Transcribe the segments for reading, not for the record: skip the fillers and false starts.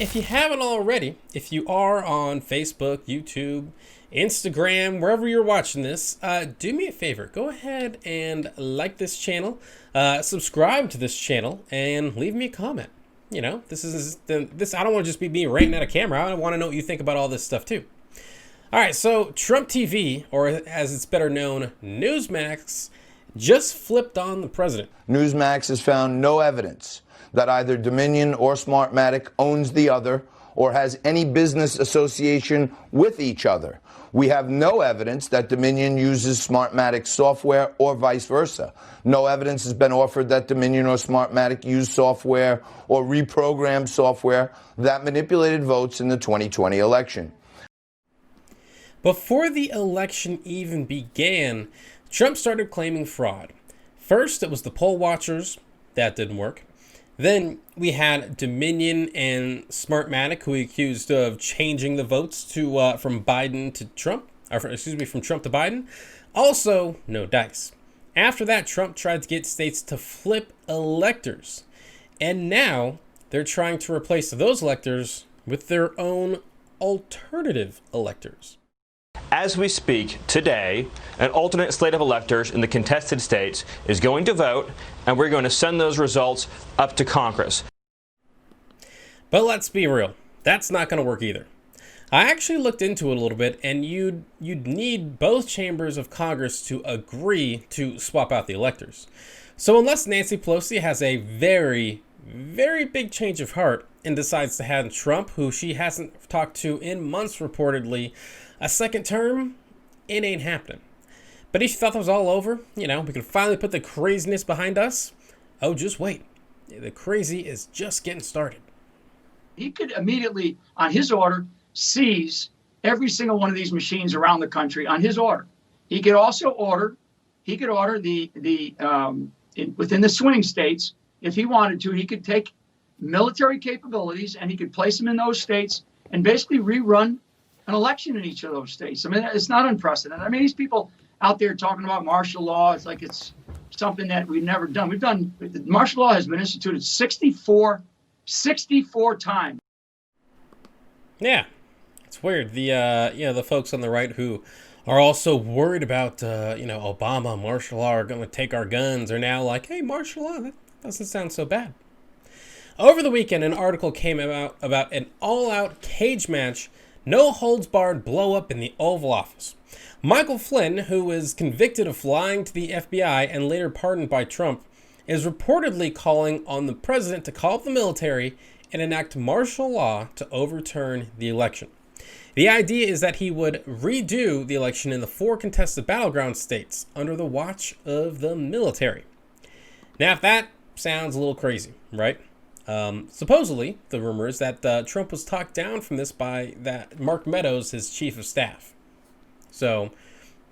if you haven't already, if you are on Facebook, YouTube, Instagram, wherever you're watching this, do me a favor. Go ahead and like this channel, subscribe to this channel, and leave me a comment. You know, this. I don't want to just be me ranting at a camera. I want to know what you think about all this stuff too. All right, so Trump TV, or as it's better known, Newsmax, just flipped on the president. Newsmax has found no evidence that either Dominion or Smartmatic owns the other or has any business association with each other. We have no evidence that Dominion uses Smartmatic software or vice versa. No evidence has been offered that Dominion or Smartmatic use software or reprogrammed software that manipulated votes in the 2020 election. Before the election even began, Trump started claiming fraud. First, it was the poll watchers. That didn't work. Then we had Dominion and Smartmatic, who he accused of changing the votes to from Biden to Trump, from Trump to Biden. Also, no dice. After that, Trump tried to get states to flip electors. And now they're trying to replace those electors with their own alternative electors. As we speak today, an alternate slate of electors in the contested states is going to vote, and we're going to send those results up to Congress. But let's be real, that's not going to work either. I actually looked into it a little bit, and you'd need both chambers of Congress to agree to swap out the electors. So unless Nancy Pelosi has a very, very big change of heart and decides to have Trump, who she hasn't talked to in months reportedly, a second term, it ain't happening. But if you thought that was all over, you know, we can finally put the craziness behind us. Oh, just wait. The crazy is just getting started. He could immediately, on his order, seize every single one of these machines around the country on his order. He could also order, within the swing states, if he wanted to, he could take military capabilities and he could place them in those states and basically rerun an election in each of those states. I mean, it's not unprecedented. I mean, these people out there talking about martial law, it's like it's something that we've never done. Martial law has been instituted 64 times. Yeah, it's weird. The folks on the right who are also worried about, Obama, martial law are going to take our guns are now like, hey, martial law, that doesn't sound so bad. Over the weekend, an article came out about an all-out cage match, no-holds-barred blow-up in the Oval Office. Micheal Flynn, who was convicted of lying to the FBI and later pardoned by Trump, is reportedly calling on the president to call up the military and enact martial law to overturn the election. The idea is that he would redo the election in the 4 contested battleground states under the watch of the military. Now, if that sounds a little crazy, right? Supposedly, the rumor is that Trump was talked down from this by Mark Meadows, his chief of staff. So,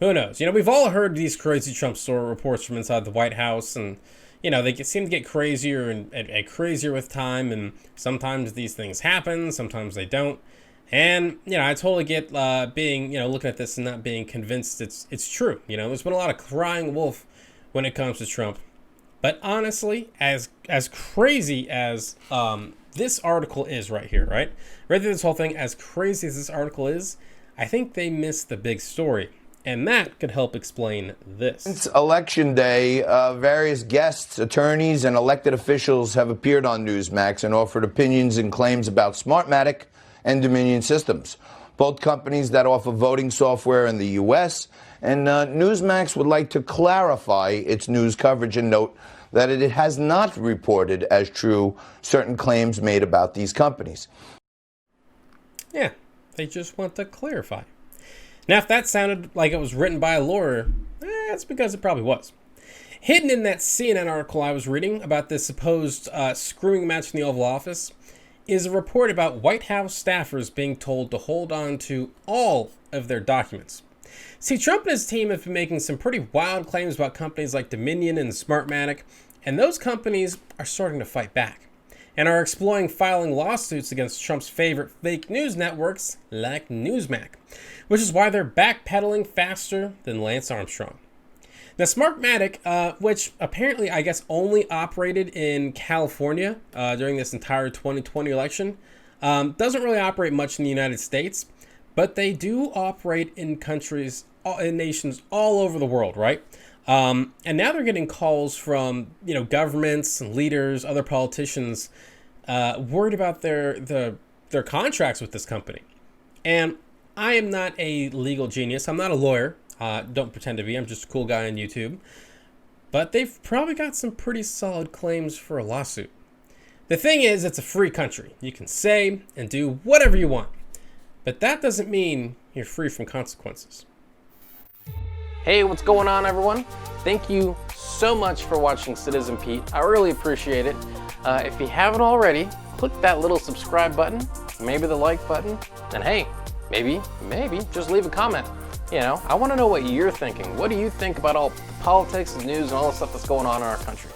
who knows? You know, we've all heard these crazy Trump story reports from inside the White House, and, you know, they seem to get crazier and crazier with time, and sometimes these things happen, sometimes they don't. And, you know, I totally get looking at this and not being convinced it's true. You know, there's been a lot of crying wolf when it comes to Trump. But honestly, as crazy as this article is right here, right? Right through this whole thing, as crazy as this article is, I think they missed the big story. And that could help explain this. Since Election Day, various guests, attorneys, and elected officials have appeared on Newsmax and offered opinions and claims about Smartmatic and Dominion Systems, both companies that offer voting software in the U.S., and Newsmax would like to clarify its news coverage and note that it has not reported as true certain claims made about these companies. Yeah, they just want to clarify. Now, if that sounded like it was written by a lawyer, that's because it probably was. Hidden in that CNN article I was reading about this supposed screwing match in the Oval Office is a report about White House staffers being told to hold on to all of their documents. See, Trump and his team have been making some pretty wild claims about companies like Dominion and Smartmatic, and those companies are starting to fight back and are exploring filing lawsuits against Trump's favorite fake news networks like Newsmax, which is why they're backpedaling faster than Lance Armstrong. Now, Smartmatic, which apparently, I guess, only operated in California during this entire 2020 election, Doesn't really operate much in the United States, but they do operate in countries, in nations all over the world, right? And now they're getting calls from, governments and leaders, other politicians, worried about their contracts with this company. And I am not a legal genius. I'm not a lawyer. Don't pretend to be. I'm just a cool guy on YouTube. But they've probably got some pretty solid claims for a lawsuit. The thing is, it's a free country. You can say and do whatever you want. But that doesn't mean you're free from consequences. Hey, what's going on, everyone? Thank you so much for watching Citizen Pete. I really appreciate it. If you haven't already, click that little subscribe button, maybe the like button, and hey, maybe just leave a comment. I want to know what you're thinking. What do you think about all the politics and news and all the stuff that's going on in our country?